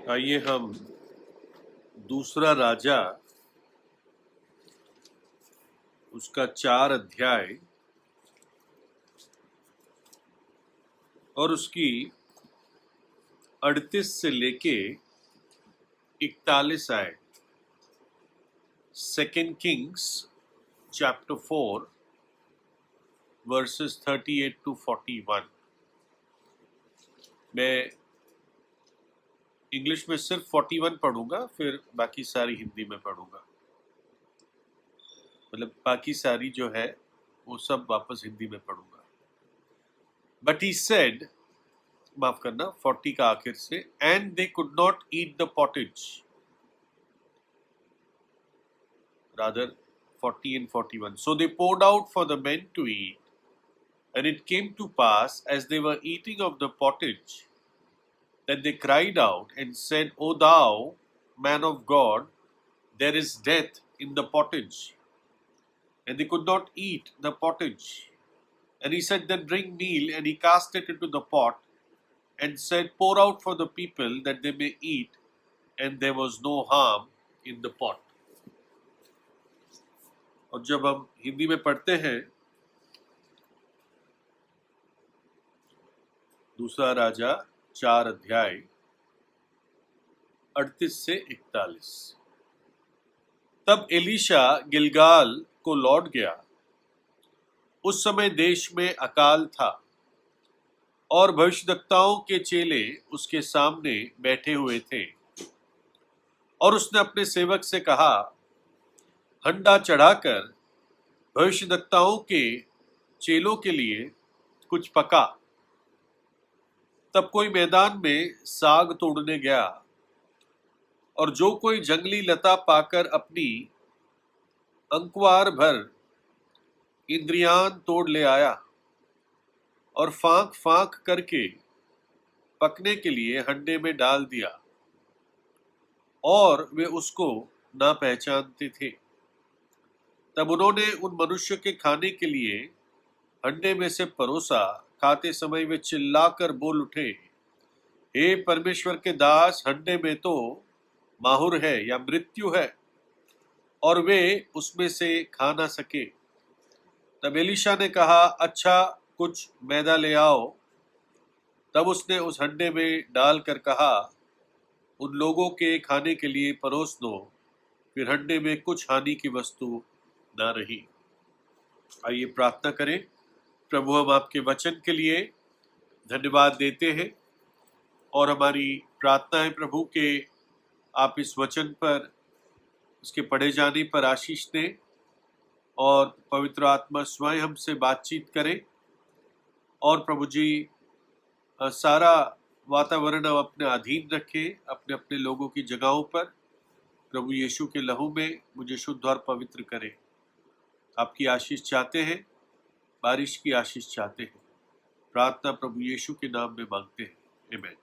आइए हम दूसरा राजा उसका 4 अध्याय और उसकी 38 से लेके 41 आए। Second Kings chapter 4 versus 38 to 41। मैं इंग्लिश में सिर्फ 41 पढ़ूंगा, फिर बाकी सारी हिंदी में पढ़ूंगा। मतलब बाकी सारी जो है वो सब वापस हिंदी में पढ़ूंगा। बट ही सेड, माफ करना, 40 का आखिर से, and they could not eat the pottage. Rather 40 and 41. So they poured out for the men to eat. And it came to pass, as they were eating of the pottage, that they cried out and said, O thou, man of God, there is death in the pottage. And they could not eat the pottage. And he said, Then bring meal. And he cast it into the pot and said, Pour out for the people that they may eat. And there was no harm in the pot. और जब हम हिंदी में पढ़ते हैं, दूसरा राजा 4 अध्याय 38 से 41। तब एलीशा गिलगाल को लौट गया। उस समय देश में अकाल था और भविष्यद्वक्ताओं के चेले उसके सामने बैठे हुए थे। और उसने अपने सेवक से कहा, हंडा चढ़ाकर भविष्यद्वक्ताओं के चेलों के लिए कुछ पका। तब कोई मैदान में साग तोड़ने गया, और जो कोई जंगली लता पाकर अपनी अंकवार भर इंद्रियान तोड़ ले आया और फांक फांक करके पकने के लिए हंडे में डाल दिया, और वे उसको ना पहचानते थे। तब उन्होंने उन मनुष्य के खाने के लिए हंडे में से परोसा। खाते समय वे चिल्लाकर बोल उठे, हे परमेश्वर के दास, हंडे में तो माहुर है या मृत्यु है, और वे उसमें से खा ना सके। तब एलीशा ने कहा, अच्छा, कुछ मैदा ले आओ। तब उसने उस हंडे में डालकर कहा, उन लोगों के खाने के लिए परोस दो। फिर हंडे में कुछ हानि की वस्तु ना रही। आइए प्रार्थना करें। प्रभु, हम आपके वचन के लिए धन्यवाद देते हैं, और हमारी प्रार्थना है प्रभु के आप इस वचन पर, इसके पढ़े जाने पर आशीष दें, और पवित्र आत्मा स्वयं हमसे बातचीत करें। और प्रभु जी, सारा वातावरण हम अपने अधीन रखें, अपने अपने लोगों की जगहों पर। प्रभु यीशु के लहू में मुझे शुद्ध और पवित्र करें। आपकी आशीष चाहते हैं, बारिश की आशीष चाहते हैं। प्रार्थना प्रभु यीशु के नाम में मांगते हैं, आमीन।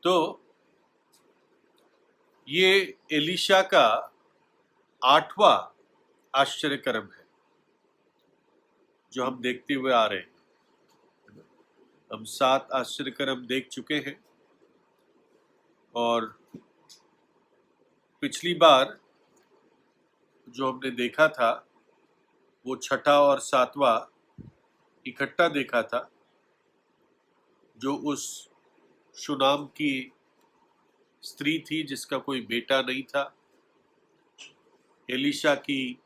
तो ये एलीशा का 8वां आश्चर्यकर्म है जो हम देखते हुए आ रहे हैं। हम 7 आश्चर्यकर्म देख चुके हैं, और पिछली बार जो हमने देखा था वो 6ठा और 7वां इकट्ठा देखा था, जो उस शुनाम की स्त्री थी जिसका कोई बेटा नहीं था। एलीशा की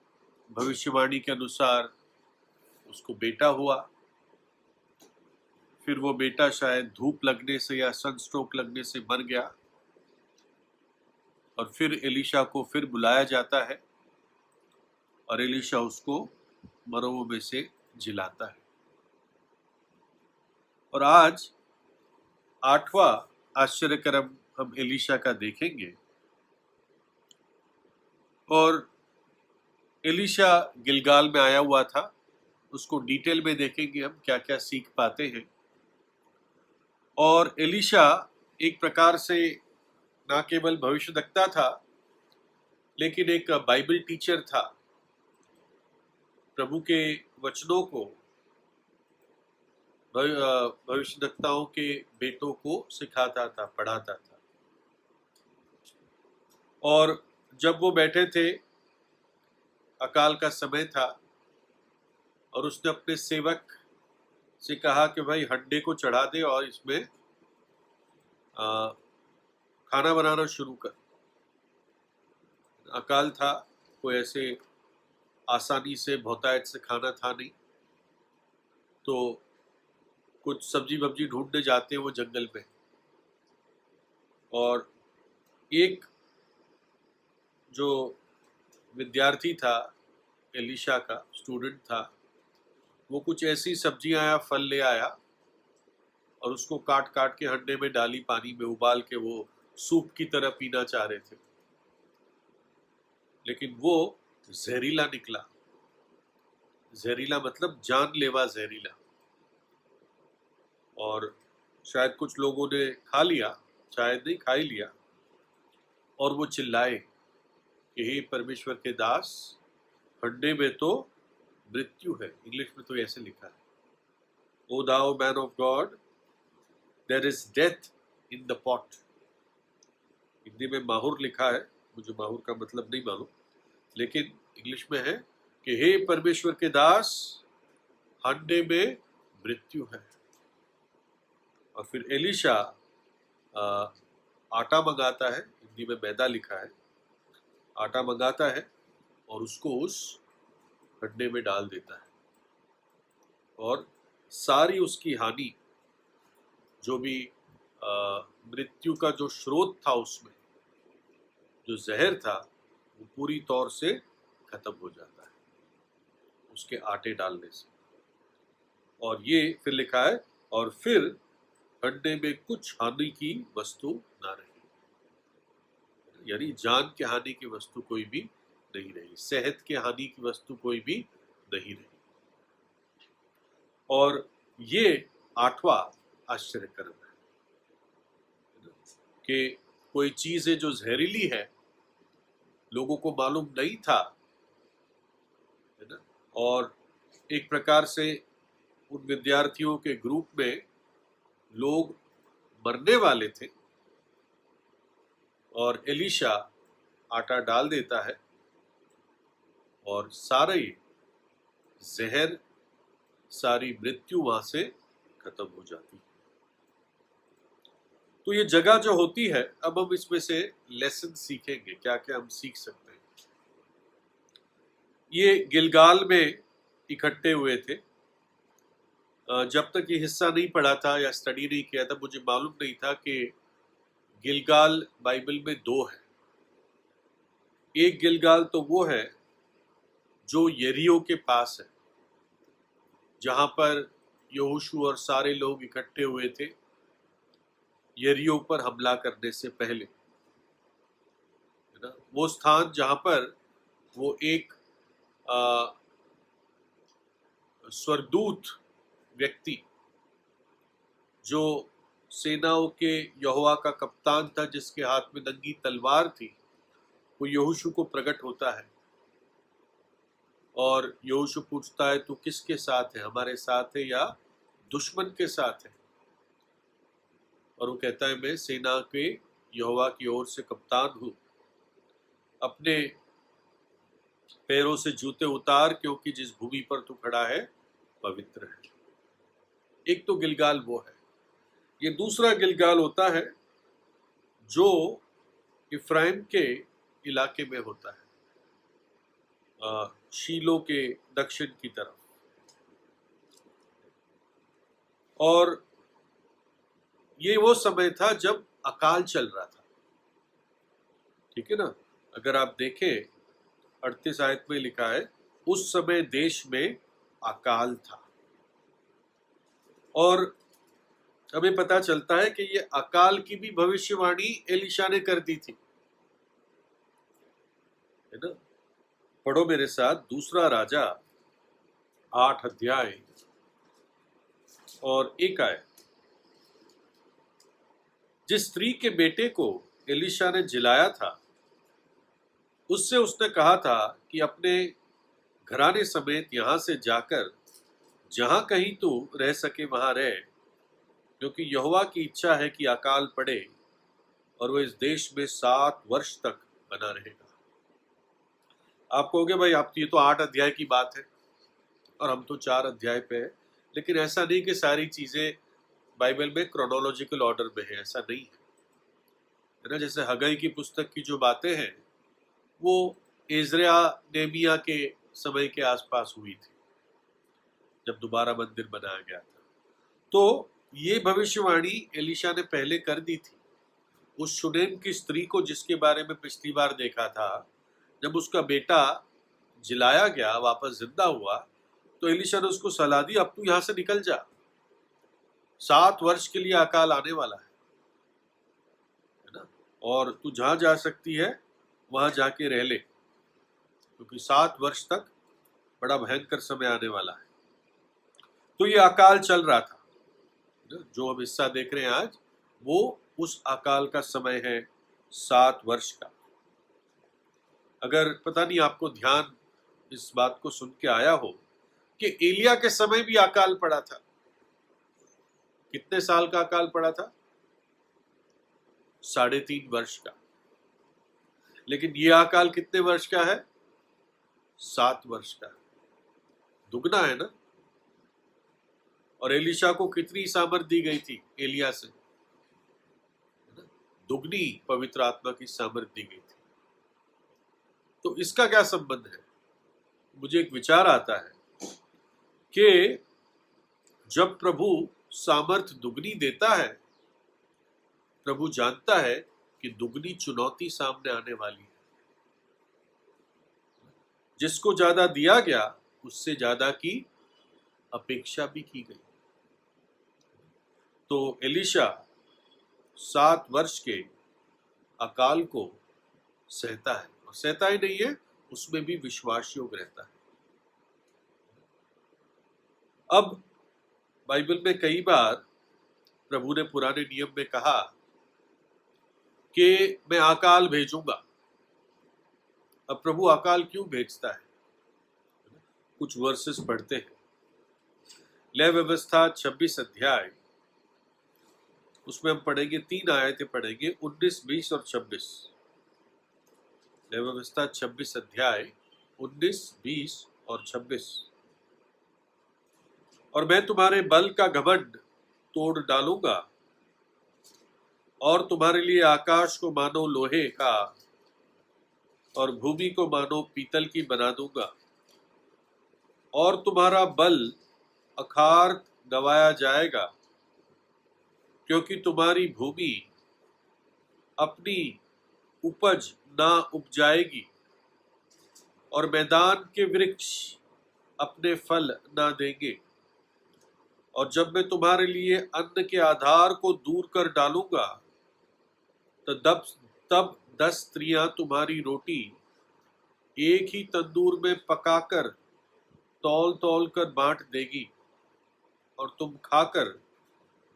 भविष्यवाणी के अनुसार उसको बेटा हुआ। फिर वो बेटा शायद धूप लगने से या सनस्ट्रोक लगने से मर गया, और फिर एलीशा को फिर बुलाया जाता है, और एलीशा उसको मरों में से जिलाता है। और आज 8वां आश्चर्यकर्म हम एलीशा का देखेंगे। और एलीशा गिलगाल में आया हुआ था, उसको डिटेल में देखेंगे हम क्या क्या सीख पाते हैं। और एलीशा एक प्रकार से ना केवल भविष्यद्वक्ता था, लेकिन एक बाइबल टीचर था। प्रभु के वचनों को भविष्यद्वक्ताओं के बेटों को सिखाता था, पढ़ाता था। और जब वो बैठे थे, अकाल का समय था, और उसने अपने सेवक से कहा कि भाई हंडे को चढ़ा दे और इसमें खाना बनाना शुरू कर। अकाल था, कोई ऐसे आसानी से बहुतायत से खाना था नहीं, तो कुछ सब्जी वब्जी ढूंढने जाते हैं वो जंगल में। और एक जो विद्यार्थी था, एलिशा का स्टूडेंट था, वो कुछ ऐसी सब्जियां या फल ले आया और उसको काट काट के हंडे में डाली, पानी में उबाल के वो सूप की तरह पीना चाह रहे थे, लेकिन वो जहरीला निकला। जहरीला मतलब जानलेवा जहरीला। और शायद कुछ लोगों ने खा लिया, शायद नहीं, खा ही लिया, और वो चिल्लाए कि हे परमेश्वर के दास, हंडे में तो मृत्यु है। इंग्लिश में तो ऐसे लिखा है, O thou man of God, there is death in the pot. Hindi में माहुर लिखा है, मुझे माहुर का मतलब नहीं मालूम, लेकिन इंग्लिश में है कि हे परमेश्वर के दास, हंडे में मृत्यु है। और फिर एलिशा आटा मंगाता है, हिंदी में मैदा लिखा है, आटा मंगाता है और उसको उस हंडे में डाल देता है, और सारी उसकी हानि, जो भी मृत्यु का जो स्रोत था, उसमें जो जहर था, वो पूरी तौर से खत्म हो जाता है उसके आटे डालने से। और ये फिर लिखा है, और फिर हंडे में कुछ हानि की वस्तु ना रही, यानी जान के हानि की वस्तु कोई भी नहीं रही, सेहत के हानि की वस्तु कोई भी नहीं रही। और ये 8वां आश्चर्यकर्म है कि कोई चीज है जो जहरीली है, लोगों को मालूम नहीं था, है ना। और एक प्रकार से उन विद्यार्थियों के ग्रुप में लोग मरने वाले थे, और एलिशा आटा डाल देता है और सारी जहर, सारी मृत्यु वहां से खत्म हो जाती है। तो ये जगह जो होती है, अब हम इसमें से लेसन सीखेंगे, क्या क्या हम सीख सकते हैं। ये गिलगाल में इकट्ठे हुए थे। जब तक ये हिस्सा नहीं पढ़ा था या स्टडी नहीं किया था, मुझे मालूम नहीं था कि गिलगाल बाइबल में 2 है। एक गिलगाल तो वो है जो यरीहो के पास है, जहां पर यहोशू और सारे लोग इकट्ठे हुए थे यरीहो पर हमला करने से पहले, है ना। वो स्थान जहां पर वो एक स्वर्गदूत व्यक्ति, जो सेनाओं के यहोवा का कप्तान था, जिसके हाथ में नंगी तलवार थी, वो यहोशू को प्रकट होता है। और यहोशू पूछता है, तू किसके साथ है, हमारे साथ है या दुश्मन के साथ है? और वो कहता है, मैं सेना के यहोवा की ओर से कप्तान हूं, अपने पैरों से जूते उतार, क्योंकि जिस भूमि पर तू खड़ा है पवित्र है। एक तो गिलगाल वो है। ये दूसरा गिलगाल होता है जो इफ्राइम के इलाके में होता है, शीलो के दक्षिण की तरफ। और ये वो समय था जब अकाल चल रहा था, ठीक है ना। अगर आप देखें 38 आयत में लिखा है, उस समय देश में अकाल था। और हमें पता चलता है कि ये अकाल की भी भविष्यवाणी एलिशा ने कर दी थी, है ना। पढ़ो मेरे साथ, दूसरा राजा 8 अध्याय और 1 आयत। जिस स्त्री के बेटे को एलिशा ने जिलाया था, उससे उसने कहा था कि अपने घराने समेत यहाँ से जाकर जहां कहीं तू रह सके वहां रह, क्योंकि यहोवा की इच्छा है कि अकाल पड़े और वो इस देश में 7 वर्ष तक बना रहेगा। आप कहोगे भाई आप ये तो 8 अध्याय की बात है और हम तो 4 अध्याय पे है, लेकिन ऐसा नहीं कि सारी चीजें बाइबल में क्रोनोलॉजिकल ऑर्डर में है, ऐसा नहीं है ना। जैसे हगई की पुस्तक की जो बातें हैं वो इज़राया नेमिया के समय के आसपास हुई थी, जब दोबारा मंदिर बनाया गया था। तो ये भविष्यवाणी एलिशा ने पहले कर दी थी उस शुनेम की स्त्री को, जिसके बारे में पिछली बार देखा था। जब उसका बेटा जिलाया गया, वापस जिंदा हुआ, तो एलिशा ने उसको सलाह दी, अब तू यहां से निकल जा, 7 वर्ष के लिए अकाल आने वाला है ना, और तू जहां जा सकती है वहां जाके रह ले, क्योंकि 7 वर्ष तक बड़ा भयंकर समय आने वाला है। तो ये अकाल चल रहा था, जो हम हिस्सा देख रहे हैं आज, वो उस अकाल का समय है, 7 वर्ष का। अगर पता नहीं आपको ध्यान इस बात को सुन के आया हो कि एलिया के समय भी अकाल पड़ा था। कितने साल का अकाल पड़ा था? 3.5 वर्ष का। लेकिन ये अकाल कितने वर्ष का है? 7 वर्ष का। दुगना है ना। और एलिशा को कितनी सामर्थ दी गई थी एलिया से? दुगनी पवित्र आत्मा की सामर्थ दी गई थी। तो इसका क्या संबंध है? मुझे एक विचार आता है कि जब प्रभु सामर्थ दुगनी देता है, प्रभु जानता है कि दुगनी चुनौती सामने आने वाली है। जिसको ज्यादा दिया गया उससे ज्यादा की अपेक्षा भी की गई। तो एलिशा 7 वर्ष के अकाल को सहता है, और सहता ही नहीं है, उसमें भी विश्वास योग्य रहता है। अब बाइबल में कई बार प्रभु ने पुराने नियम में कहा कि मैं अकाल भेजूंगा। अब प्रभु अकाल क्यों भेजता है? कुछ वर्सेस पढ़ते हैं। लय व्यवस्था 26 अध्याय, उसमें हम पढ़ेंगे 3 आयतें पढ़ेंगे, 19, 20 और 26। लय व्यवस्था 26 अध्याय 19, 20 और 26। और मैं तुम्हारे बल का घमंड तोड़ डालूंगा और तुम्हारे लिए आकाश को मानो लोहे का और भूमि को मानो पीतल की बना दूंगा, और तुम्हारा बल अखार्त गवाया जाएगा, क्योंकि तुम्हारी भूमि अपनी उपज ना उपजाएगी और मैदान के वृक्ष अपने फल ना देंगे। और जब मैं तुम्हारे लिए अन्न के आधार को दूर कर डालूंगा, तो तब 10 स्त्रियां तुम्हारी रोटी एक ही तंदूर में पकाकर तौल तौल कर बांट देगी, और तुम खाकर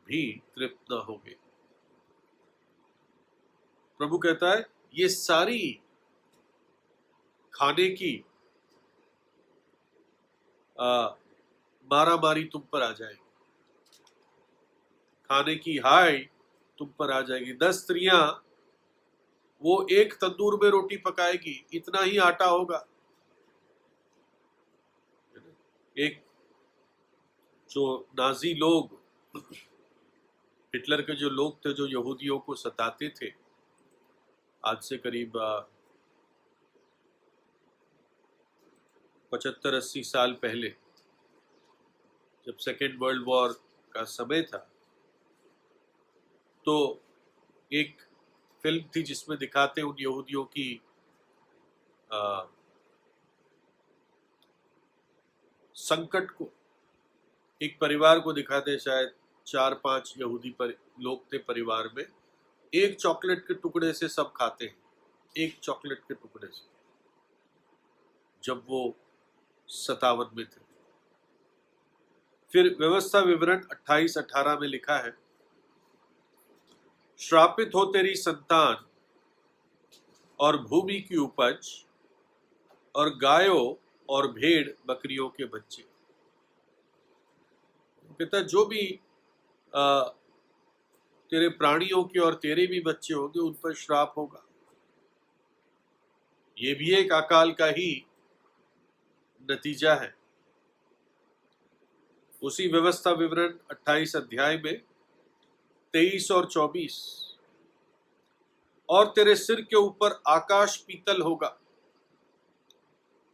भी तृप्त न होगे। प्रभु कहता है ये सारी खाने की मारामारी तुम पर आ जाएगी, खाने की हाय तुम पर आ जाएगी। 10 स्त्रियां वो एक तंदूर में रोटी पकाएगी, इतना ही आटा होगा। एक जो नाजी लोग, हिटलर के जो लोग थे, जो यहूदियों को सताते थे, आज से करीब 75-80 साल पहले, जब सेकेंड वर्ल्ड वॉर का समय था, तो एक फिल्म थी जिसमें दिखाते उन यहूदियों की संकट को। एक परिवार को दिखाते, शायद 4-5 यहूदी लोग थे परिवार में, एक चॉकलेट के टुकड़े से सब खाते हैं, एक चॉकलेट के टुकड़े से, जब वो 57 में थे। फिर व्यवस्था विवरण 28-18 में लिखा है, श्रापित हो तेरी संतान और भूमि की उपज और गायों और भेड़ बकरियों के बच्चे। कहता है जो भी आ, तेरे प्राणियों के और तेरे भी बच्चे होंगे उन पर श्राप होगा। ये भी एक अकाल का ही नतीजा है। उसी व्यवस्था विवरण 28 अध्याय में 23 और 24, और तेरे सिर के ऊपर आकाश पीतल होगा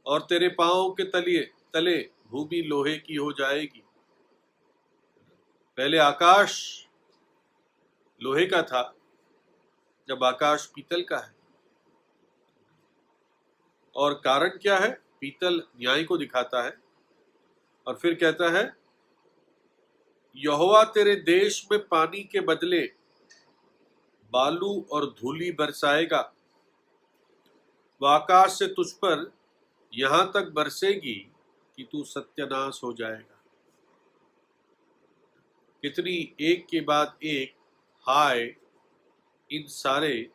और तेरे पांवों के तले भूमि लोहे की हो जाएगी। पहले आकाश लोहे का था, जब आकाश पीतल का है। और कारण क्या है? पीतल न्याय को दिखाता है। और फिर कहता है, यहोवा तेरे देश में पानी के बदले बालू और धूली बरसाएगा। वह आकाश से तुझ पर यहां तक बरसेगी कि तू सत्यानाश हो जाएगा। कितनी एक के बाद एक हाय इन सारे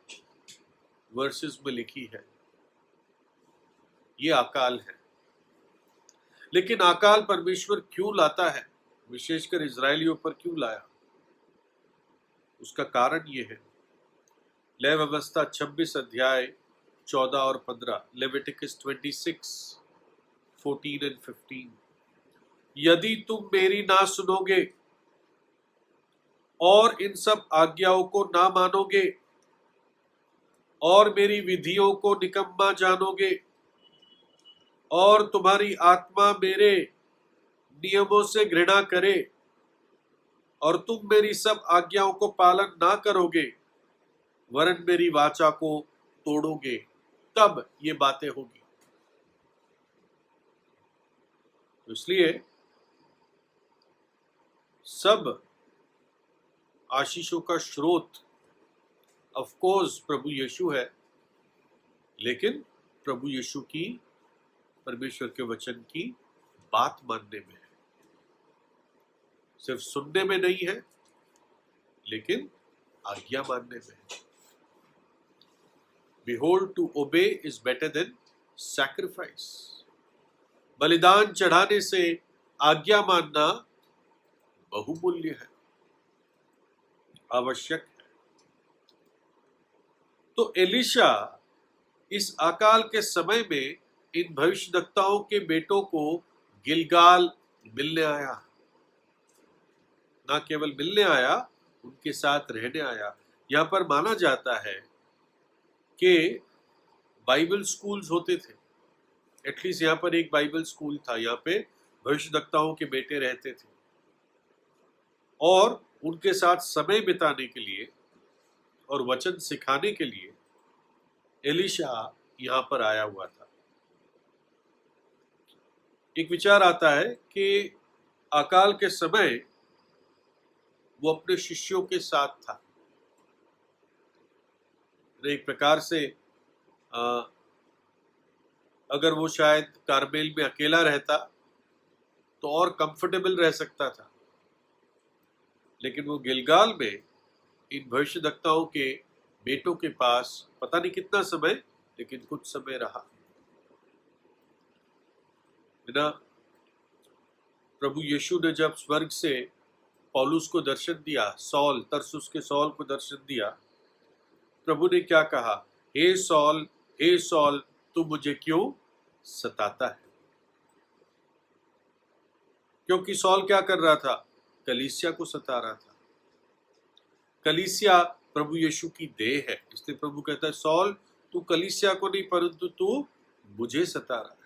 वर्सेस में लिखी है। ये अकाल है। लेकिन अकाल परमेश्वर क्यों लाता है, विशेषकर इजरायलियों पर क्यों लाया? उसका कारण ये है। लय व्यवस्था 26 अध्याय 14 और 15, लेविटिकस 26 14 एंड 15। यदि तुम मेरी ना सुनोगे और इन सब आज्ञाओं को ना मानोगे और मेरी विधियों को निकम्मा जानोगे और तुम्हारी आत्मा मेरे नियमों से घृणा करे और तुम मेरी सब आज्ञाओं को पालन ना करोगे वरन मेरी वाचा को तोड़ोगे, तब ये बातें होगी। तो इसलिए सब आशीषों का स्रोत ऑफ कोर्स प्रभु यीशु है, लेकिन प्रभु यीशु की, परमेश्वर के वचन की बात मानने में है। सिर्फ सुनने में नहीं है, लेकिन आज्ञा मानने में है। Behold, to obey is better than sacrifice. बलिदान चढ़ाने से आज्ञा मानना बहुमूल्य है, आवश्यक है। तो एलीशा इस अकाल के समय में इन भविष्यद्वक्ताओं के बेटों को गिलगाल मिलने आया। ना केवल मिलने आया, उनके साथ रहने आया। यहां पर माना जाता है कि बाइबल स्कूल्स होते थे। एटलीस्ट यहाँ पर एक बाइबल स्कूल था। यहाँ पे भविष्यद्वक्ताओं के बेटे रहते थे और उनके साथ समय बिताने के लिए और वचन सिखाने के लिए एलीशा यहाँ पर आया हुआ था। एक विचार आता है कि अकाल के समय वो अपने शिष्यों के साथ था। एक प्रकार से अगर वो शायद कारमेल में अकेला रहता तो और कंफर्टेबल रह सकता था, लेकिन वो गिलगाल में इन भविष्यद्वक्ताओं के बेटों के पास पता नहीं कितना समय, लेकिन कुछ समय रहा। बिना प्रभु यीशु ने जब स्वर्ग से पौलुस को दर्शन दिया, सौल, तरसुस के सौल को दर्शन दिया, प्रभु ने क्या कहा? हे सौल, तू मुझे क्यों सताता है? क्योंकि सौल क्या कर रहा था? कलीसिया को सता रहा था। कलीसिया प्रभु यीशु की देह है, इसलिए प्रभु कहता है, सौल तू कलीसिया को नहीं परंतु तू मुझे सता रहा है।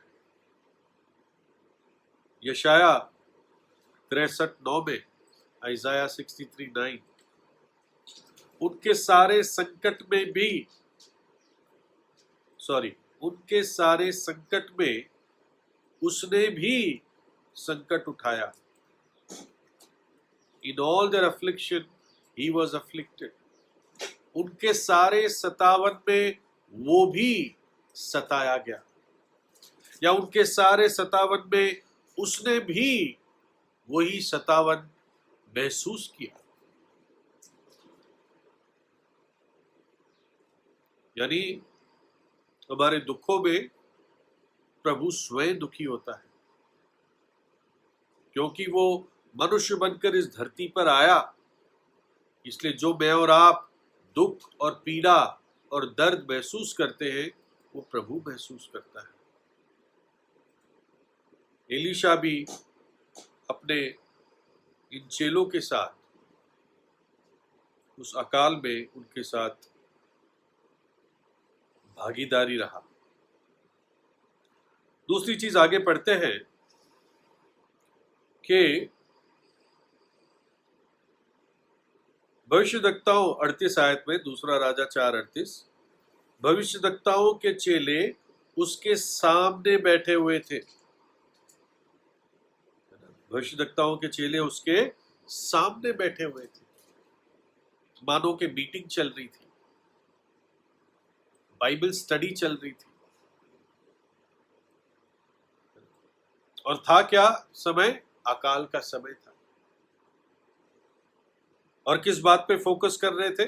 यशाया 63:9 में, आइजाया 63:9, उनके सारे संकट में उसने भी संकट उठाया। In all their affliction he was afflicted. उनके सारे सतावन में वो भी सताया गया, या उनके सारे सतावन में उसने भी वही सतावन महसूस किया। यानी हमारे दुखों में प्रभु स्वयं दुखी होता है, क्योंकि वो मनुष्य बनकर इस धरती पर आया। इसलिए जो मैं और आप दुख और पीड़ा और दर्द महसूस करते हैं, वो प्रभु महसूस करता है। एलीशा भी अपने इन चेलों के साथ उस अकाल में उनके साथ भागीदारी रहा। दूसरी चीज आगे पढ़ते हैं कि भविष्यद्वक्ताओं 38 आयत में, दूसरा राजा 4:38, भविष्यद्वक्ताओं के चेले उसके सामने बैठे हुए थे। भविष्यद्वक्ताओं के चेले उसके सामने बैठे हुए थे, मानो के मीटिंग चल रही थी, बाइबल स्टडी चल रही थी। और था क्या समय? अकाल का समय था। और किस बात पे फोकस कर रहे थे?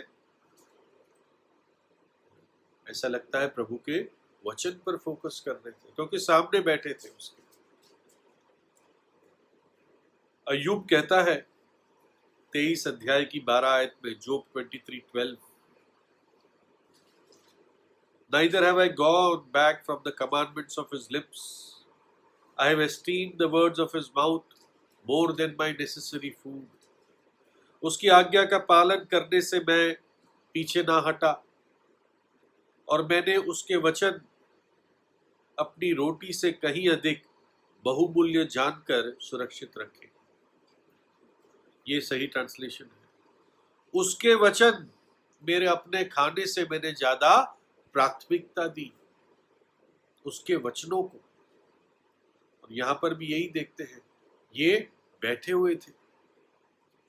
ऐसा लगता है प्रभु के वचन पर फोकस कर रहे थे, क्योंकि सामने बैठे थे उसके। अय्यूब कहता है 23 अध्याय की 12 आयत में, जोब 23:12, Neither have I gone back from the commandments of his lips. I have esteemed the words of his mouth more than my necessary food. उसकी आज्ञा का पालन करने से मैं पीछे ना हटा, और मैंने उसके वचन अपनी रोटी से कहीं अधिक बहुमूल्य जानकर सुरक्षित रखे। ये सही ट्रांसलेशन है। उसके वचन मेरे अपने खाने से मैंने ज्यादा प्राथमिकता दी, उसके वचनों को। और यहां पर भी यही देखते हैं, ये बैठे हुए थे,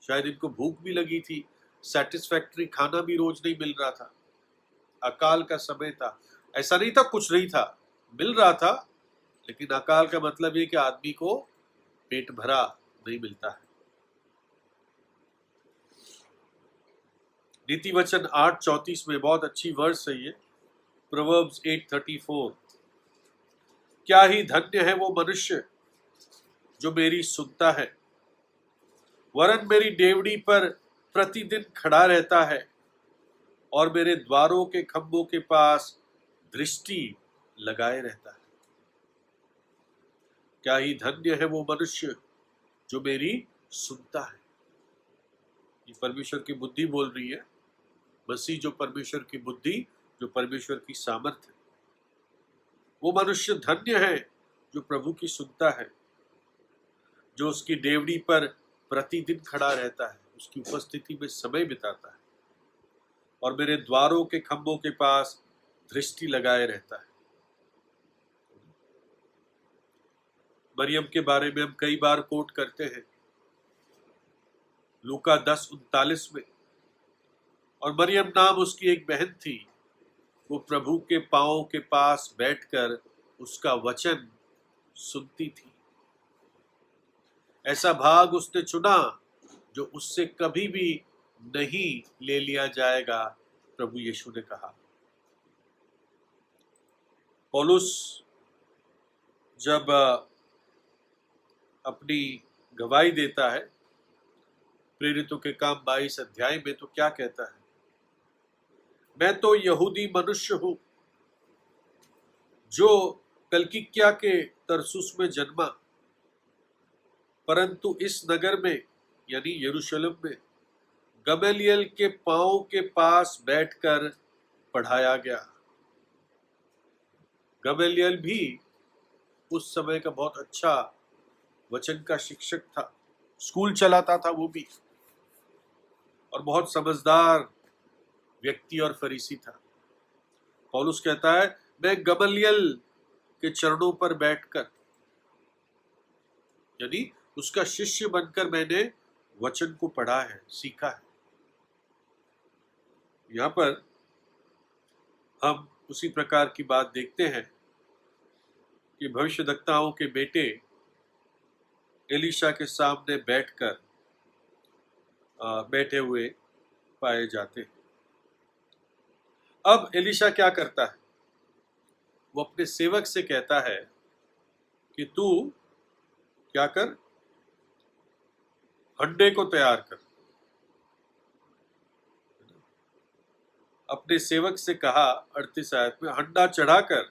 शायद इनको भूख भी लगी थी, सेटिस्फैक्टरी खाना भी रोज नहीं मिल रहा था, अकाल का समय था। ऐसा नहीं था कुछ नहीं था, मिल रहा था, लेकिन अकाल का मतलब ये कि आदमी को पेट भरा नहीं मिलता है। नीति वचन 8:34 में बहुत अच्छी वर्स है ये, प्रोवर्ब्स 8:34, क्या ही धन्य है वो मनुष्य जो मेरी सुनता है, वरन मेरी डेवड़ी पर प्रतिदिन खड़ा रहता है और मेरे द्वारों के खंभों के पास दृष्टि लगाए रहता है। क्या ही धन्य है वो मनुष्य जो मेरी सुनता है। ये परमेश्वर की बुद्धि बोल रही है, मसीह जो परमेश्वर की बुद्धि, जो परमेश्वर की सामर्थ्य। वो मनुष्य धन्य है जो प्रभु की सुनता है, जो उसकी डेवड़ी पर प्रतिदिन खड़ा रहता है, उसकी उपस्थिति में समय बिताता है और मेरे द्वारों के खंभों के पास दृष्टि लगाए रहता है। मरियम के बारे में हम कई बार कोट करते हैं, लूका 10:39 में, और मरियम नाम उसकी एक बहन थी, वो प्रभु के पांवों के पास बैठकर उसका वचन सुनती थी। ऐसा भाग उसने चुना जो उससे कभी भी नहीं ले लिया जाएगा, प्रभु यीशु ने कहा। पौलुस जब अपनी गवाही देता है प्रेरितों के काम 22 अध्याय में, तो क्या कहता है? मैं तो यहूदी मनुष्य हूं जो कलकिक्या के तरसुस में जन्मा, परंतु इस नगर में यानी यरूशलेम में गमलीएल के पांव के पास बैठकर पढ़ाया गया। गमलीएल भी उस समय का बहुत अच्छा वचन का शिक्षक था, स्कूल चलाता था वो भी, और बहुत समझदार व्यक्ति और फरीसी था। पौलुस कहता है, मैं गमलीएल के चरणों पर बैठकर, यानी उसका शिष्य बनकर मैंने वचन को पढ़ा है, सीखा है। यहां पर हम उसी प्रकार की बात देखते हैं कि भविष्यद्वक्ताओं के बेटे एलीशा के सामने बैठे हुए पाए जाते हैं। अब एलीशा क्या करता है? वो अपने सेवक से कहता है कि तू क्या कर, हंडे को तैयार कर। अपने सेवक से कहा 38 आयत में, हंडा चढ़ाकर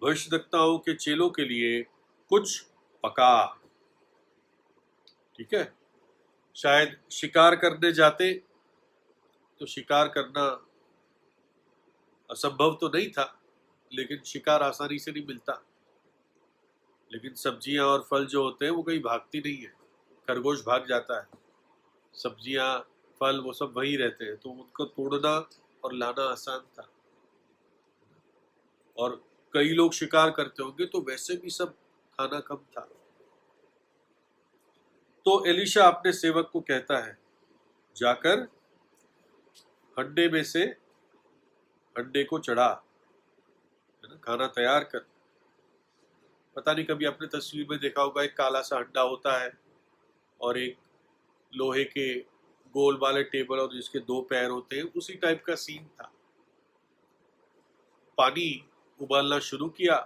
भविष्यद्वक्ताओं के चेलों के लिए कुछ पका। ठीक है, शायद शिकार करने जाते तो शिकार करना असंभव तो नहीं था, लेकिन शिकार आसानी से नहीं मिलता। लेकिन सब्जियां और फल जो होते हैं वो कहीं भागती नहीं है। खरगोश भाग जाता है, सब्जियां फल वो सब वहीं रहते हैं, तो उनको तोड़ना और लाना आसान था। और कई लोग शिकार करते होंगे तो वैसे भी सब खाना कम था। तो एलीशा अपने सेवक को कहता है, जाकर हंडे में से हंडे को चढ़ा, है ना, खाना तैयार कर। पता नहीं कभी आपने तस्वीर में देखा होगा, एक काला सा हंडा होता है और एक लोहे के गोल वाले टेबल और जिसके 2 पैर होते हैं, उसी टाइप का सीन था। पानी उबालना शुरू किया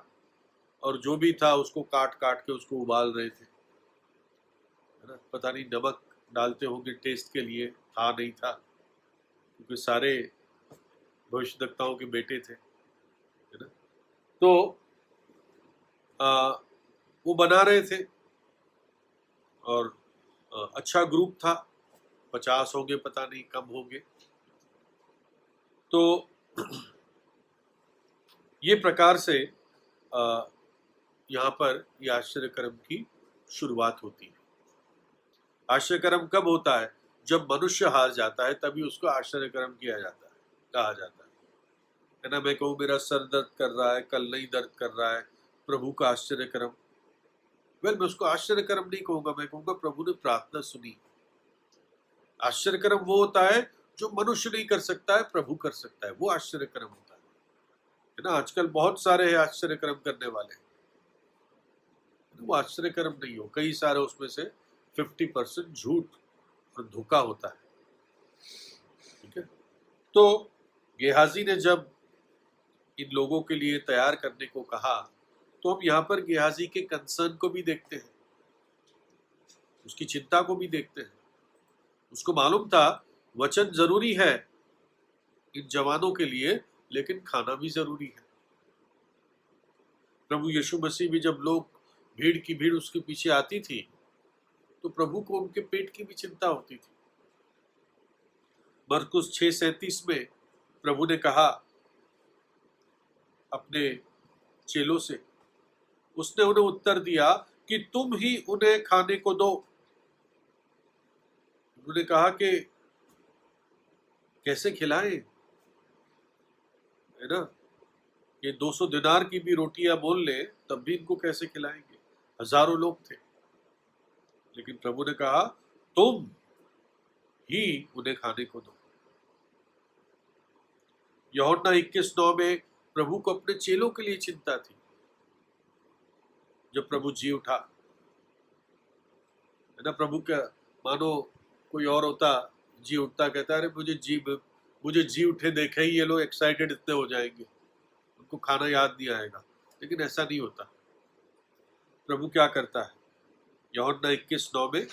और जो भी था उसको काट काट के उसको उबाल रहे थे, है ना। पता नहीं नमक डालते होंगे टेस्ट के लिए, था नहीं था, क्योंकि सारे भविष्यद्वक्ताओं के बेटे थे, है ना। तो आ, वो बना रहे थे और अच्छा ग्रुप था, 50 होंगे, पता नहीं कम होंगे। तो ये प्रकार से यहाँ पर ये आश्चर्यकर्म की शुरुआत होती है। आश्चर्यकर्म कब होता है? जब मनुष्य हार जाता है, तभी उसको आश्चर्यकर्म किया जाता है, कहा जाता है ना। मैं कहूँ मेरा सर दर्द कर रहा है, कल नहीं दर्द कर रहा है, प्रभु का आश्चर्यकर्म। मैं उसको आश्चर्यकर्म नहीं कहूंगा, मैं कहूंगा प्रभु ने प्रार्थना सुनी। आश्चर्यकर्म वो होता है जो मनुष्य नहीं कर सकता है, प्रभु कर सकता है, वो आश्चर्यकर्म होता है ना। आजकल बहुत सारे हैं आश्चर्यकर्म करने वाले, वो आश्चर्यकर्म नहीं हो, कई सारे उसमें से 50% झूठ और धोखा होता है। ठीक है, तो गेहाजी ने जब इन लोगों के लिए तैयार करने को कहा, तो हम यहाँ पर गेहाजी के कंसर्न को भी देखते हैं, उसकी चिंता को भी देखते हैं। उसको मालूम था वचन जरूरी है इन जवानों के लिए, लेकिन खाना भी जरूरी है। प्रभु यीशु मसीह भी, जब लोग भीड़ की भीड़ उसके पीछे आती थी, तो प्रभु को उनके पेट की भी चिंता होती थी। मरकुस 6:37 में प्रभु ने कहा अपने चेलों से, उसने उन्हें उत्तर दिया कि तुम ही उन्हें खाने को दो। उन्होंने कहा कि कैसे खिलाएं, है ना, ये 200 दिनार की भी रोटियां बोल ले तब भी इनको कैसे खिलाएंगे, हजारों लोग थे। लेकिन प्रभु ने कहा तुम ही उन्हें खाने को दो। यूहन्ना 21:9 में प्रभु को अपने चेलों के लिए चिंता थी। जब प्रभु जी उठा, है ना, प्रभु का मानो कोई और होता, जी उठता, कहता अरे मुझे जी उठे देखे ही ये लोग एक्साइटेड इतने हो जाएंगे, उनको खाना याद नहीं आएगा। लेकिन ऐसा नहीं होता। प्रभु क्या करता है? यूहन्ना 21:9 में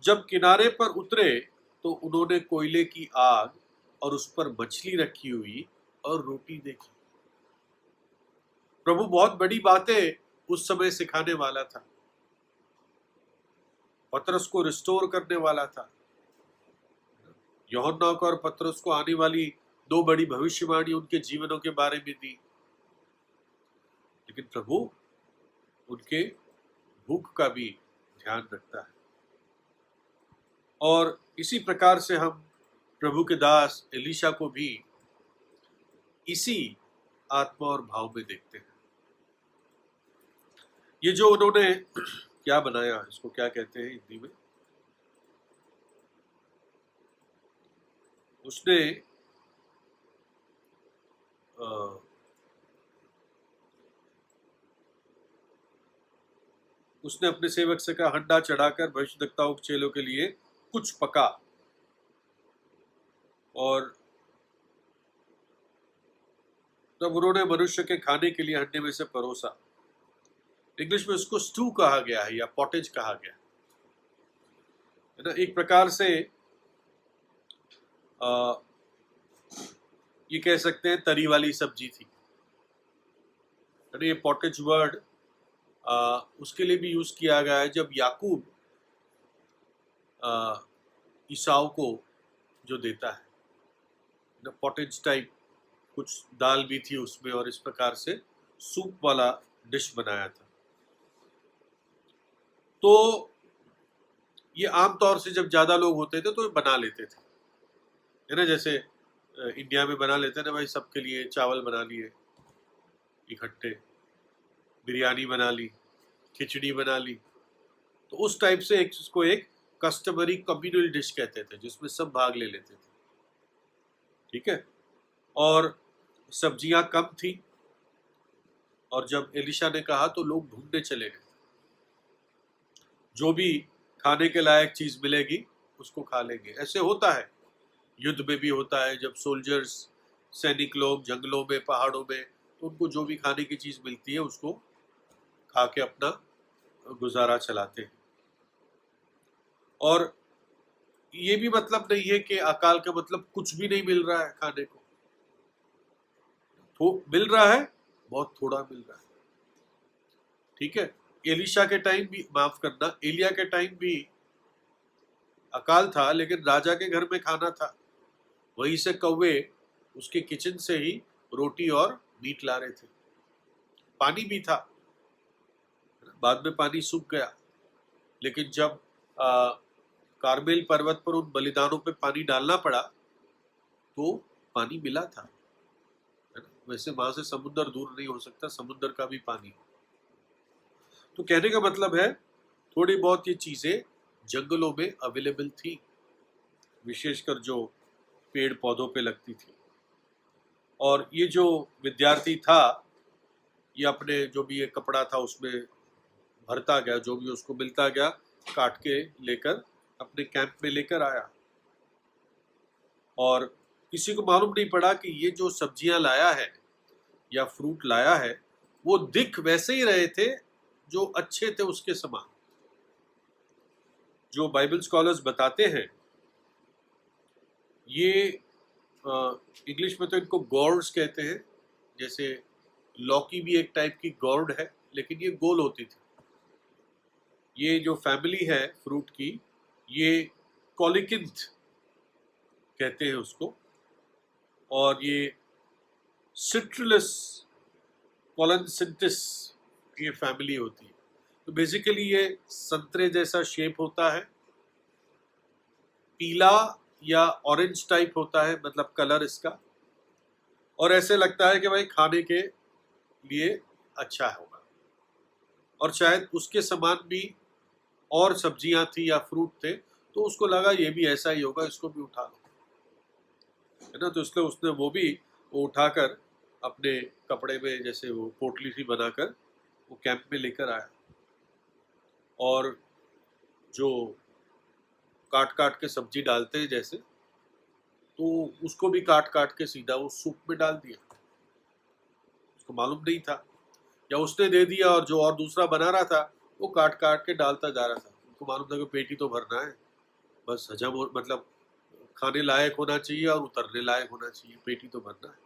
जब किनारे पर उतरे तो उन्होंने कोयले की आग और उस पर मछली रखी हुई और रोटी देखी। प्रभु बहुत बड़ी बातें उस समय सिखाने वाला था, पतरस को रिस्टोर करने वाला था। यूहन्ना को और पतरस को आने वाली 2 बड़ी भविष्यवाणी उनके जीवनों के बारे में दी। लेकिन प्रभु उनके भूख का भी ध्यान रखता है। और इसी प्रकार से हम प्रभु के दास एलीशा को भी इसी आत्मा और भाव में देखते हैं। ये जो उन्होंने क्या बनाया, इसको क्या कहते हैं हिंदी में, उसने उसने अपने सेवक से कहा हंडा चढ़ाकर भविष्यद्वक्ताओं के चेलों के लिए कुछ पका। और तब उन्होंने मनुष्य के खाने के लिए हंडे में से परोसा। इंग्लिश में उसको स्टू कहा गया है या पॉटेज कहा गया है ना। एक प्रकार से आ, ये कह सकते हैं तरी वाली सब्जी थी, है ना। ये पॉटेज वर्ड उसके लिए भी यूज किया गया है जब याकूब ईसाऊ को जो देता है ना, पॉटेज टाइप कुछ दाल भी थी उसमें और इस प्रकार से सूप वाला डिश बनाया था। तो ये आमतौर से जब ज्यादा लोग होते थे तो ये बना लेते थे, है ना। जैसे इंडिया में बना लेते हैं ना भाई, सबके लिए चावल बना लिए इकट्ठे, बिरयानी बना ली, खिचड़ी बना ली। तो उस टाइप से एक इसको एक कस्टमरी कम्युनल डिश कहते थे जिसमें सब भाग ले लेते थे, ठीक है। और सब्जियां कम थी और जब एलिशा ने कहा तो लोग ढूंढने चले गए, जो भी खाने के लायक चीज मिलेगी उसको खा लेंगे। ऐसे होता है, युद्ध में भी होता है, जब सोल्जर्स सैनिक लोग जंगलों में पहाड़ों में, तो उनको जो भी खाने की चीज मिलती है उसको खा के अपना गुजारा चलाते हैं। और ये भी मतलब नहीं है कि अकाल का मतलब कुछ भी नहीं मिल रहा है खाने को, तो मिल रहा है, बहुत थोड़ा मिल रहा है, ठीक है। एलिशा के टाइम भी, माफ करना, एलिया के टाइम भी अकाल था लेकिन राजा के घर में खाना था, वहीं से कौवे उसके किचन से ही रोटी और मीट ला रहे थे। पानी भी था, बाद में पानी सूख गया, लेकिन जब कारमेल पर्वत पर उन बलिदानों पे पानी डालना पड़ा तो पानी मिला था, है ना। वैसे वहां से समुद्र दूर नहीं हो सकता, समुद्र का भी पानी। तो कहने का मतलब है थोड़ी बहुत ये चीजें जंगलों में अवेलेबल थी, विशेषकर जो पेड़ पौधों पे लगती थी। और ये जो विद्यार्थी था ये अपने जो भी ये कपड़ा था उसमें भरता गया, जो भी उसको मिलता गया काट के लेकर अपने कैंप में लेकर आया। और किसी को मालूम नहीं पड़ा कि ये जो सब्जियां लाया है या फ्रूट लाया है वो दिख वैसे ही रहे थे जो अच्छे थे उसके समान। जो बाइबल स्कॉलर्स बताते हैं, ये इंग्लिश में तो इनको गॉर्ड्स कहते हैं, जैसे लौकी भी एक टाइप की गॉर्ड है लेकिन ये गोल होती थी। ये जो फैमिली है फ्रूट की, ये कोलिकिंथ कहते हैं उसको, और ये सिट्रुलस कोलनसिंटिस ये फैमिली होती है। तो बेसिकली ये संतरे जैसा शेप होता है, पीला या ऑरेंज टाइप होता है, मतलब कलर इसका, और ऐसे लगता है कि भाई खाने के लिए अच्छा होगा। और शायद उसके समान भी और सब्जियां थी या फ्रूट थे, तो उसको लगा ये भी ऐसा ही होगा, इसको भी उठा लो, है ना। तो इसलिए उसने वो उठाकर अपने कपड़े में जैसे वो पोटली सी बनाकर वो कैंप में लेकर आया, और जो काट काट के सब्जी डालते हैं जैसे, तो उसको भी काट काट के सीधा वो सूप में डाल दिया। उसको मालूम नहीं था, या उसने दे दिया और जो और दूसरा बना रहा था वो काट काट के डालता जा रहा था। उनको मालूम था कि पेट ही तो भरना है, बस हजम मतलब खाने लायक होना चाहिए और उतरने लायक होना चाहिए, पेट ही तो भरना है।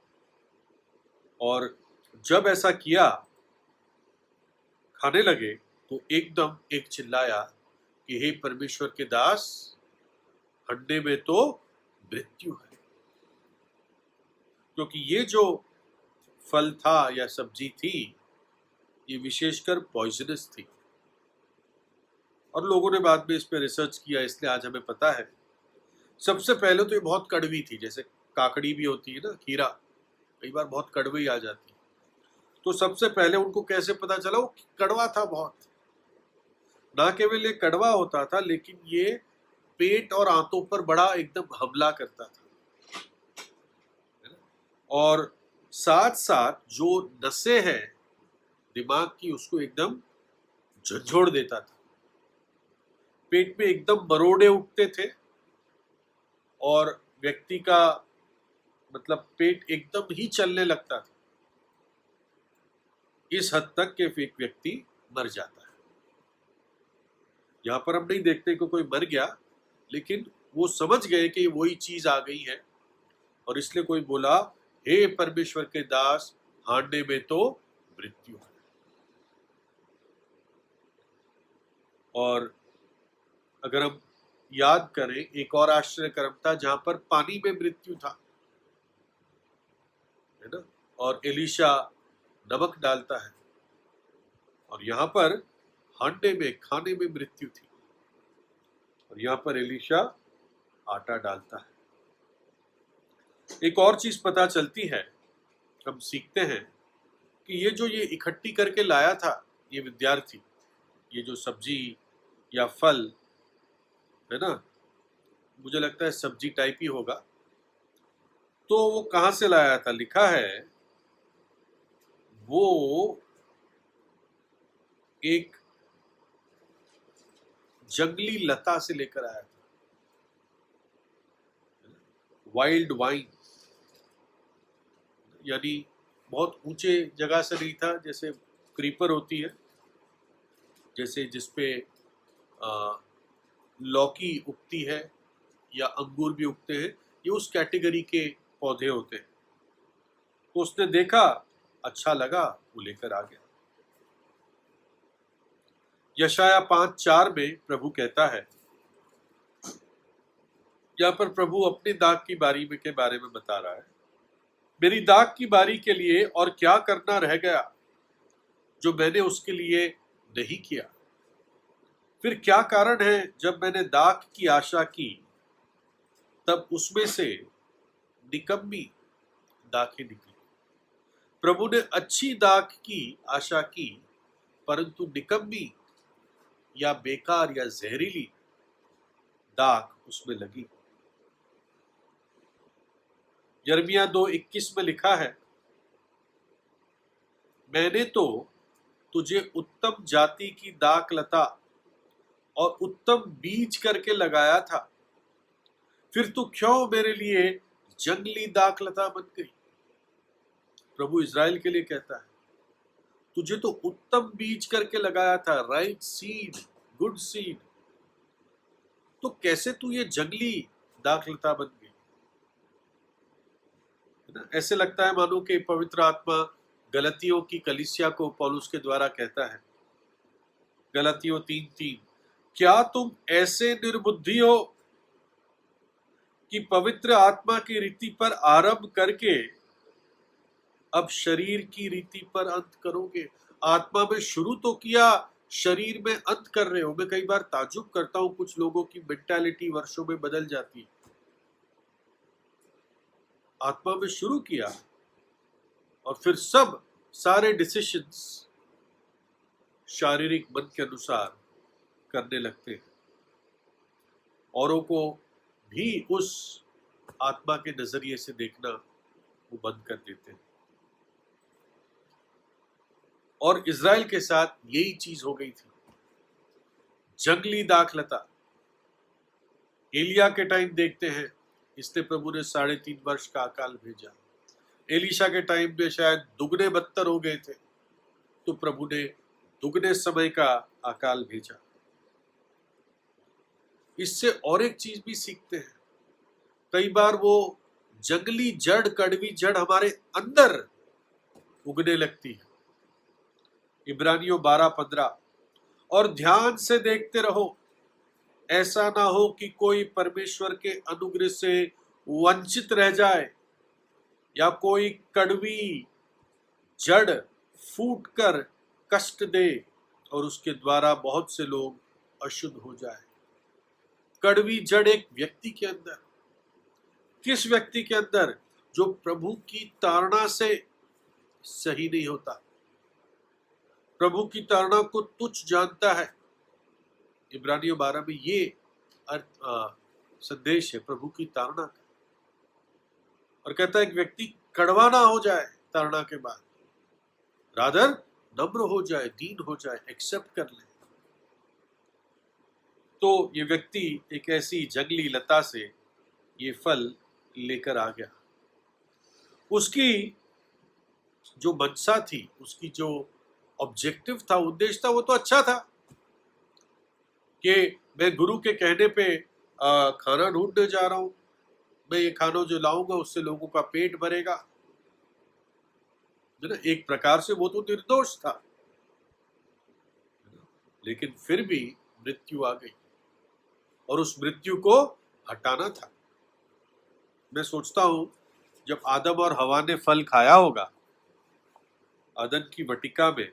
और जब ऐसा किया, खाने लगे, तो एकदम एक चिल्लाया कि हे परमेश्वर के दास, हंडे में तो मृत्यु है, क्योंकि ये जो फल था या सब्जी थी ये विशेषकर पॉइजनस थी। और लोगों ने बाद में इस पर रिसर्च किया, इसलिए आज हमें पता है। सबसे पहले तो ये बहुत कड़वी थी, जैसे काकड़ी भी होती है ना, खीरा कई बार बहुत कड़वी आ जाती है। तो सबसे पहले उनको कैसे पता चला, वो कड़वा था बहुत। ना केवल ये कड़वा होता था लेकिन ये पेट और आंतों पर बड़ा एकदम हमला करता था, है ना? और साथ साथ जो नसें हैं दिमाग की उसको एकदम झंझोड़ देता था। पेट में एकदम मरोड़े उठते थे और व्यक्ति का मतलब पेट एकदम ही चलने लगता था। इस हद तक कि एक व्यक्ति मर जाता है। यहां पर हम नहीं देखते कि कोई मर गया, लेकिन वो समझ गए कि वही चीज आ गई है, और इसलिए कोई बोला, हे परमेश्वर के दास, हारने में तो मृत्यु है। और अगर हम याद करें, एक और आश्चर्य कर्म था जहां पर पानी में मृत्यु था, है ना, और एलीशा नमक डालता है, और यहां पर हांडे में खाने में मृत्यु थी, और यहां पर एलीशा आटा डालता है। एक और चीज पता चलती है, हम सीखते हैं कि ये इकट्ठी करके लाया था ये विद्यार्थी, ये जो सब्जी या फल, है ना, मुझे लगता है सब्जी टाइप ही होगा, तो वो कहां से लाया था? लिखा है वो एक जंगली लता से लेकर आया था, वाइल्ड वाइन, यानी बहुत ऊंचे जगह से नहीं था, जैसे क्रीपर होती है, जैसे जिसपे लौकी उगती है या अंगूर भी उगते हैं, ये उस कैटेगरी के पौधे होते हैं। तो उसने देखा, अच्छा लगा, वो लेकर आ गया। यशाया 5:4 में प्रभु कहता है, यहाँ पर प्रभु अपनी दाख की बारी के बारे में बता रहा है, मेरी दाख की बारी के लिए और क्या करना रह गया जो मैंने उसके लिए नहीं किया? फिर क्या कारण है जब मैंने दाख की आशा की तब उसमें से निकम्मी दाखें निकली? प्रभु ने अच्छी दाख की आशा की, परंतु निकम्मी या बेकार या जहरीली दाख उसमें लगी। यिर्मयाह 2:21 में लिखा है, मैंने तो तुझे उत्तम जाति की दाख लता और उत्तम बीज करके लगाया था, फिर तू क्यों मेरे लिए जंगली दाख लता बन गई? प्रभु इज़राइल के लिए कहता है, तुझे तो उत्तम बीज करके लगाया था, राइट सीड, गुड सीड, तो कैसे तू ये जंगली दाख लता बन गई? ऐसे लगता है मानो कि पवित्र आत्मा गलतियों की कलीसिया को पौलुस के द्वारा कहता है, गलतियों 3:3, क्या तुम ऐसे निर्बुद्धि हो कि पवित्र आत्मा की रीति पर आरंभ करके अब शरीर की रीति पर अंत करोगे? आत्मा में शुरू तो किया, शरीर में अंत कर रहे हो। मैं कई बार ताज्जुब करता हूं, कुछ लोगों की मेंटालिटी वर्षों में बदल जाती है। आत्मा में शुरू किया और फिर सब सारे डिसीजंस शारीरिक मन के अनुसार करने लगते हैं, औरों को भी उस आत्मा के नजरिए से देखना वो बंद कर देते हैं। और इज़राइल के साथ यही चीज हो गई थी, जंगली दाखलता। एलिया के टाइम देखते हैं, इसलिए प्रभु ने 3.5 वर्ष का अकाल भेजा। एलीशा के टाइम में शायद दुगने बदतर हो गए थे, तो प्रभु ने दुगने समय का अकाल भेजा। इससे और एक चीज भी सीखते हैं, कई बार वो जंगली जड़, कड़वी जड़ हमारे अंदर उगने लगती है। इब्रानियों 12:15, और ध्यान से देखते रहो, ऐसा ना हो कि कोई परमेश्वर के अनुग्रह से वंचित रह जाए, या कोई कड़वी जड़ फूटकर कष्ट दे और उसके द्वारा बहुत से लोग अशुद्ध हो जाए। कड़वी जड़ एक व्यक्ति के अंदर, किस व्यक्ति के अंदर? जो प्रभु की ताड़ना से सही नहीं होता, प्रभु की ताड़ना को तुच्छ जानता है। इब्रानियों 12 में ये संदेश है प्रभु की ताड़ना का, और कहता है एक व्यक्ति कड़वा ना हो जाए ताड़ना के बाद, रादर नम्र हो जाए, दीन हो जाए, एक्सेप्ट कर ले। तो ये व्यक्ति एक ऐसी जंगली लता से ये फल लेकर आ गया। उसकी जो मनसा थी, उसकी जो ऑब्जेक्टिव था, उद्देश्य था, वो तो अच्छा था कि मैं गुरु के कहने पे खाना ढूंढने जा रहा हूं, मैं ये खाना जो लाऊंगा उससे लोगों का पेट भरेगा, है ना। एक प्रकार से वो तो निर्दोष था, लेकिन फिर भी मृत्यु आ गई और उस मृत्यु को हटाना था। मैं सोचता हूं जब आदम और हवा ने फल खाया होगा अदन की वटिका में,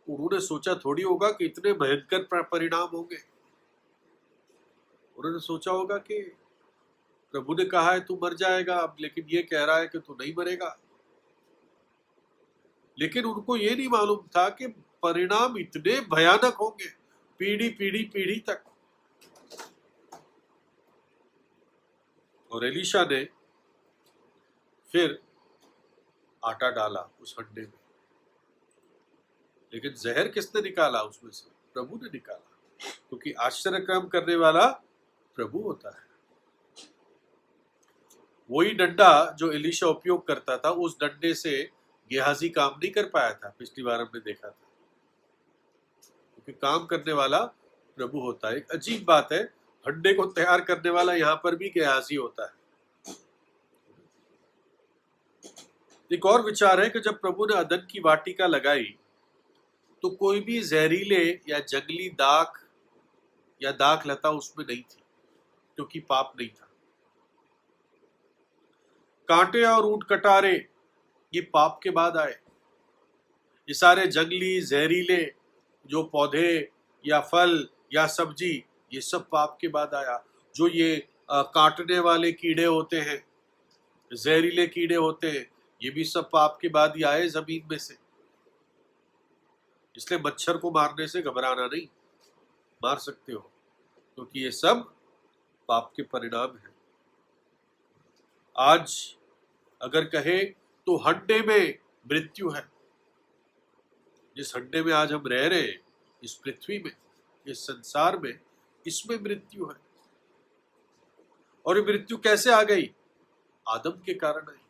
उन्होंने सोचा थोड़ी होगा कि इतने भयंकर परिणाम होंगे। उन्होंने सोचा होगा कि प्रभु ने कहा है तू मर जाएगा अब, लेकिन ये कह रहा है कि तू नहीं मरेगा। लेकिन उनको ये नहीं मालूम था कि परिणाम इतने भयानक होंगे, पीढ़ी पीढ़ी पीढ़ी तक। और एलीशा ने फिर आटा डाला उस हंडे में, लेकिन जहर किसने निकाला उसमें से? प्रभु ने निकाला, क्योंकि आश्चर्य काम करने वाला प्रभु होता है। वही डंडा जो एलीशा उपयोग करता था, उस डंडे से गेहाजी काम नहीं कर पाया था, पिछली बार हमने देखा था, क्योंकि काम करने वाला प्रभु होता है। एक अजीब बात है, हंडे को तैयार करने वाला यहाँ पर भी गेहाजी होता है। एक और विचार है कि जब प्रभु ने अदन की वाटिका लगाई तो कोई भी जहरीले या जंगली दाख या दाख लता उसमें नहीं थी, क्योंकि पाप नहीं था। कांटे और ऊंट कटारे ये पाप के बाद आए। ये सारे जंगली जहरीले जो पौधे या फल या सब्जी, ये सब पाप के बाद आया। जो ये काटने वाले कीड़े होते हैं, जहरीले कीड़े होते हैं, ये भी सब पाप के बाद ही आए जमीन में से। इसलिए मच्छर को मारने से घबराना नहीं, मार सकते हो, क्योंकि ये सब पाप के परिणाम है। आज अगर कहे तो हड्डे में मृत्यु है। जिस हड्डे में आज हम रह रहे हैं, इस पृथ्वी में, इस संसार में, इसमें मृत्यु है। और ये मृत्यु कैसे आ गई? आदम के कारण आई।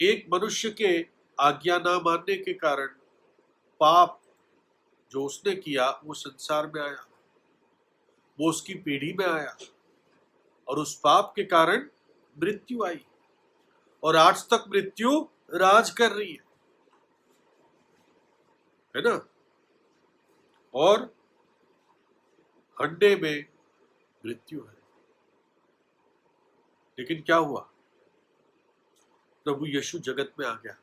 एक मनुष्य के आज्ञा ना मानने के कारण पाप जो उसने किया वो संसार में आया, वो उसकी पीढ़ी में आया, और उस पाप के कारण मृत्यु आई, और आज तक मृत्यु राज कर रही है ना। और हंडे में मृत्यु है। लेकिन क्या हुआ? प्रभु यीशु जगत में आ गया,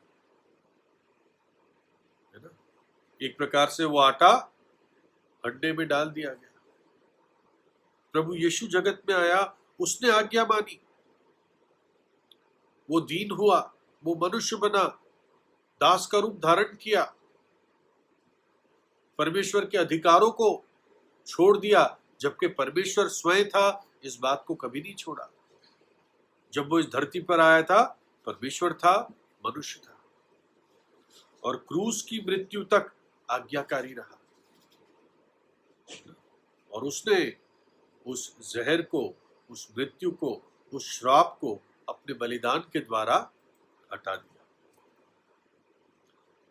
है ना। एक प्रकार से वो आटा हंडे में डाल दिया गया। प्रभु यीशु जगत में आया, उसने आज्ञा मानी, वो दीन हुआ, वो मनुष्य बना, दास का रूप धारण किया, परमेश्वर के अधिकारों को छोड़ दिया, जबकि परमेश्वर स्वयं था, इस बात को कभी नहीं छोड़ा। जब वो इस धरती पर आया था, परमेश्वर था, मनुष्य था, और क्रूस की मृत्यु तक आज्ञाकारी रहा। और उसने उस जहर को, उस मृत्यु को, उस श्राप को अपने बलिदान के द्वारा हटा दिया।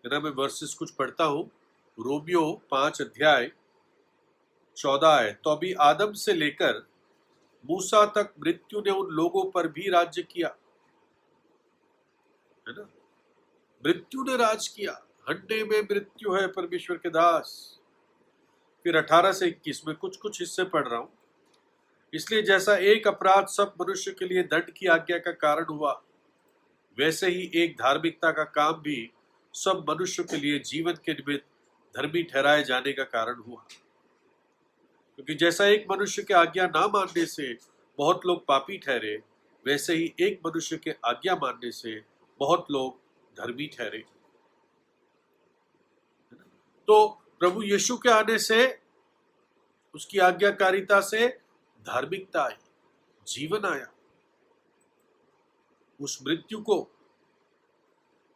मैं वर्सेस कुछ पढ़ता हूं। रोमियो 5 अध्याय 14 है। तो अभी आदम से लेकर मूसा तक मृत्यु ने उन लोगों पर भी राज्य किया, है ना। मृत्यु ने राज किया, हंडे में मृत्यु है परमेश्वर के दास। फिर 18 से 21 में कुछ हिस्से पढ़ रहा हूं। इसलिए जैसा एक अपराध सब मनुष्य के लिए दंड की आज्ञा का कारण हुआ, वैसे ही एक धार्मिकता का काम भी सब मनुष्य के लिए जीवन के निमित्त धर्मी ठहराए जाने का कारण हुआ। क्योंकि जैसा एक मनुष्य के आज्ञा ना मानने से बहुत लोग पापी ठहरे, वैसे ही एक मनुष्य के आज्ञा मानने से बहुत लोग धर्मी ठहरे। तो प्रभु यीशु के आने से, उसकी आज्ञाकारिता से धार्मिकता आई, जीवन आया। उस मृत्यु को,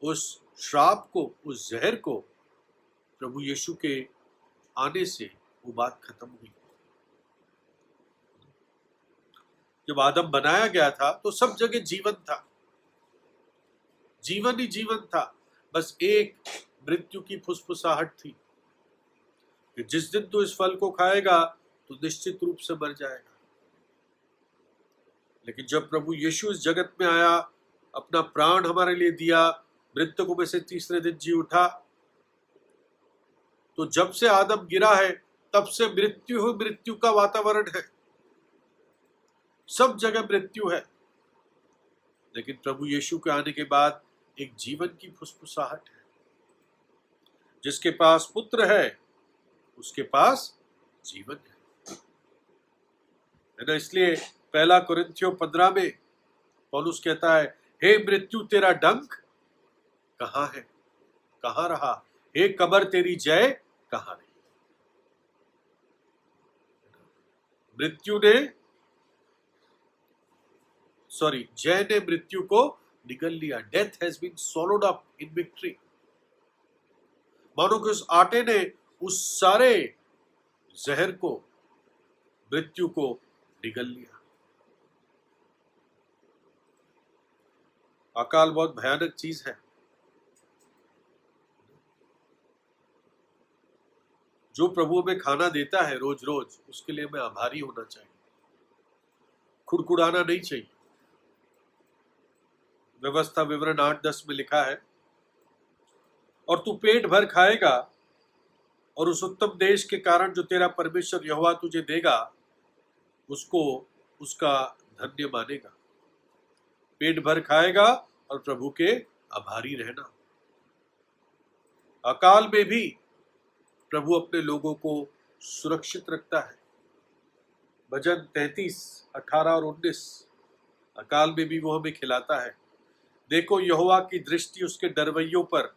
उस श्राप को, उस जहर को प्रभु यीशु के आने से वो बात खत्म हुई। जब आदम बनाया गया था तो सब जगह जीवन था, जीवन ही जीवन था। बस एक मृत्यु की फुसफुसाहट थी कि जिस दिन तू इस फल को खाएगा तो निश्चित रूप से मर जाएगा। लेकिन जब प्रभु यीशु इस जगत में आया, अपना प्राण हमारे लिए दिया, मृतकों में से तीसरे दिन जी उठा, तो जब से आदम गिरा है तब से मृत्यु का वातावरण है, सब जगह मृत्यु है। लेकिन प्रभु यीशु के आने के बाद एक जीवन की फुसफुसाहट है। जिसके पास पुत्र है उसके पास जीवन है ना। इसलिए पहला कुरिन्थियों 15 में पौलुस कहता है, हे मृत्यु तेरा डंक कहां है, कहां रहा, हे कब्र तेरी जय कहां रही। जय ने मृत्यु को निगल लिया। Death has been swallowed up in victory. मानो कि उस आटे ने उस सारे जहर को, मृत्यु को निगल लिया। अकाल बहुत भयानक चीज है। जो प्रभु हमें खाना देता है रोज रोज, उसके लिए हमें आभारी होना चाहिए, खुड़खुड़ाना नहीं चाहिए। व्यवस्था विवरण 8:10 में लिखा है, और तू पेट भर खाएगा और उस उत्तम देश के कारण जो तेरा परमेश्वर यहोवा तुझे देगा उसको उसका धन्य मानेगा। पेट भर खाएगा और प्रभु के आभारी रहना। अकाल में भी प्रभु अपने लोगों को सुरक्षित रखता है। भजन 33, 18 और 19, अकाल में भी वो हमें खिलाता है। देखो यहोवा की दृष्टि उसके डरवैयों पर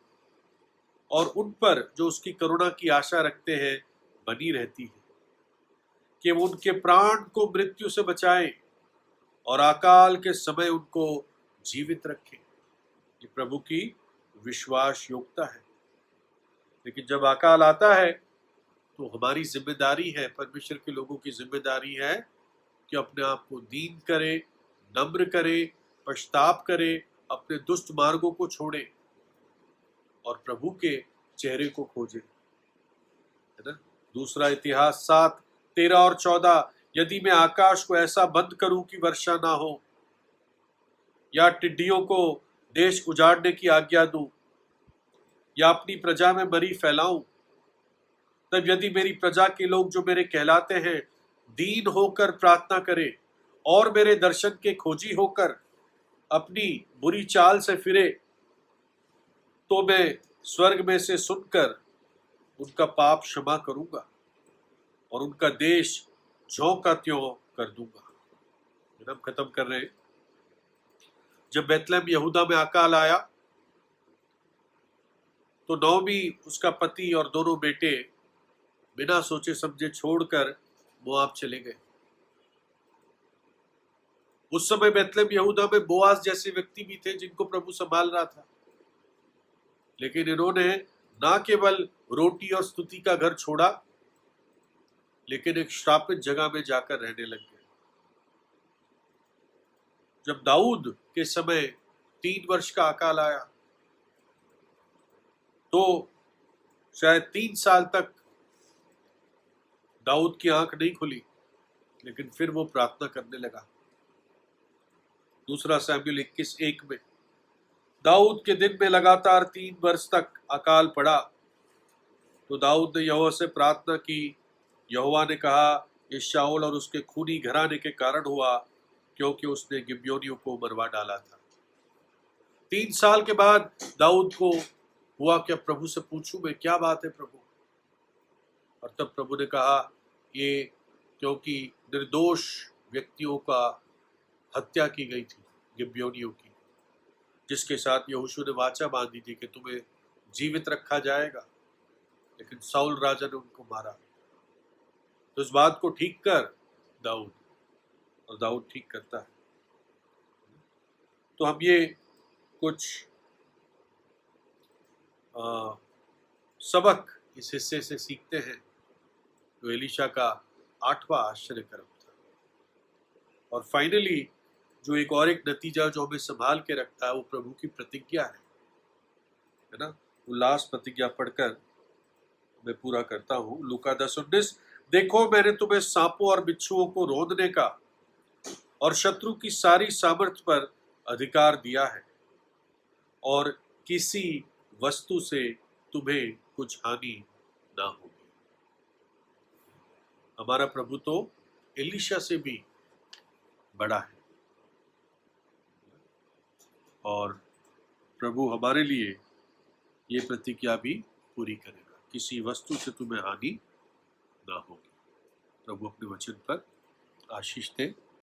और उन पर जो उसकी करुणा की आशा रखते हैं बनी रहती है, कि वो उनके प्राण को मृत्यु से बचाए और अकाल के समय उनको जीवित रखे। ये प्रभु की विश्वास योग्यता है। लेकिन जब अकाल आता है तो हमारी जिम्मेदारी है, परमेश्वर के लोगों की जिम्मेदारी है कि अपने आप को दीन करे, नम्र करे, पश्चाताप करे, अपने दुष्ट मार्गों को छोड़े और प्रभु के चेहरे को खोजे, है ना। दूसरा इतिहास 7, 13 और 14, यदि मैं आकाश को ऐसा बंद करूं कि वर्षा ना हो, या टिड्डियों को देश उजाड़ने की आज्ञा दूं, या अपनी प्रजा में मरी फैलाऊं, तब यदि मेरी प्रजा के लोग जो मेरे कहलाते हैं दीन होकर प्रार्थना करें और मेरे दर्शन के खोजी होकर अपनी बुरी चाल से फिरे, तो मैं स्वर्ग में से सुनकर उनका पाप क्षमा करूंगा और उनका देश ज्यों का त्यों कर दूंगा। हम खत्म कर रहे हैं। जब बैतलहम यहूदा में अकाल आया तो नौमी उसका पति और दोनों बेटे बिना सोचे समझे छोड़कर मोआब चले गए। उस समय बैतलहम यहूदा में बोआज जैसे व्यक्ति भी थे जिनको प्रभु संभाल रहा था, लेकिन इन्होंने ना केवल रोटी और स्तुति का घर छोड़ा, लेकिन एक श्रापित जगह में जाकर रहने लग गए। जब दाऊद के समय 3 वर्ष का अकाल आया तो शायद 3 साल तक दाऊद की आंख नहीं खुली, लेकिन फिर वो प्रार्थना करने लगा। दूसरा शमूएल 21:1 में दाऊद के दिन में लगातार 3 वर्ष तक अकाल पड़ा तो दाऊद ने यहोवा से प्रार्थना की। यहोवा ने कहा, ये शाऊल और उसके खूनी घराने के कारण हुआ, क्योंकि उसने गिबयोनियों को मरवा डाला था। 3 साल के बाद दाऊद को हुआ क्या, प्रभु से पूछूं मैं क्या बात है प्रभु। और तब प्रभु ने कहा, ये क्योंकि निर्दोष व्यक्तियों का हत्या की गई थी, गिबयोनियों की, जिसके साथ यहोशू ने वाचा बांधी थी कि तुम्हें जीवित रखा जाएगा, लेकिन साउल राजा ने उनको मारा। तो इस बात को ठीक कर दाऊद, और दाऊद ठीक करता है। तो हम ये कुछ सबक इस हिस्से से सीखते हैं जो एलीशा का 8वां आश्चर्य कर्म था। और फाइनली जो एक नतीजा जो हमें संभाल के रखता है वो प्रभु की प्रतिज्ञा है है ना। उल्लास प्रतिज्ञा पढ़कर मैं पूरा करता हूं। लूका 10:19, देखो मैंने तुम्हें सांपों और बिच्छुओं को रौंदने का और शत्रु की सारी सामर्थ पर अधिकार दिया है, और किसी वस्तु से तुम्हें कुछ हानि ना होगी। हमारा प्रभु तो एलीशा से भी बड़ा है, और प्रभु हमारे लिए ये प्रतिज्ञा भी पूरी करेगा, किसी वस्तु से तुम्हें हानि ना होगी। प्रभु अपने वचन पर आशीष दे।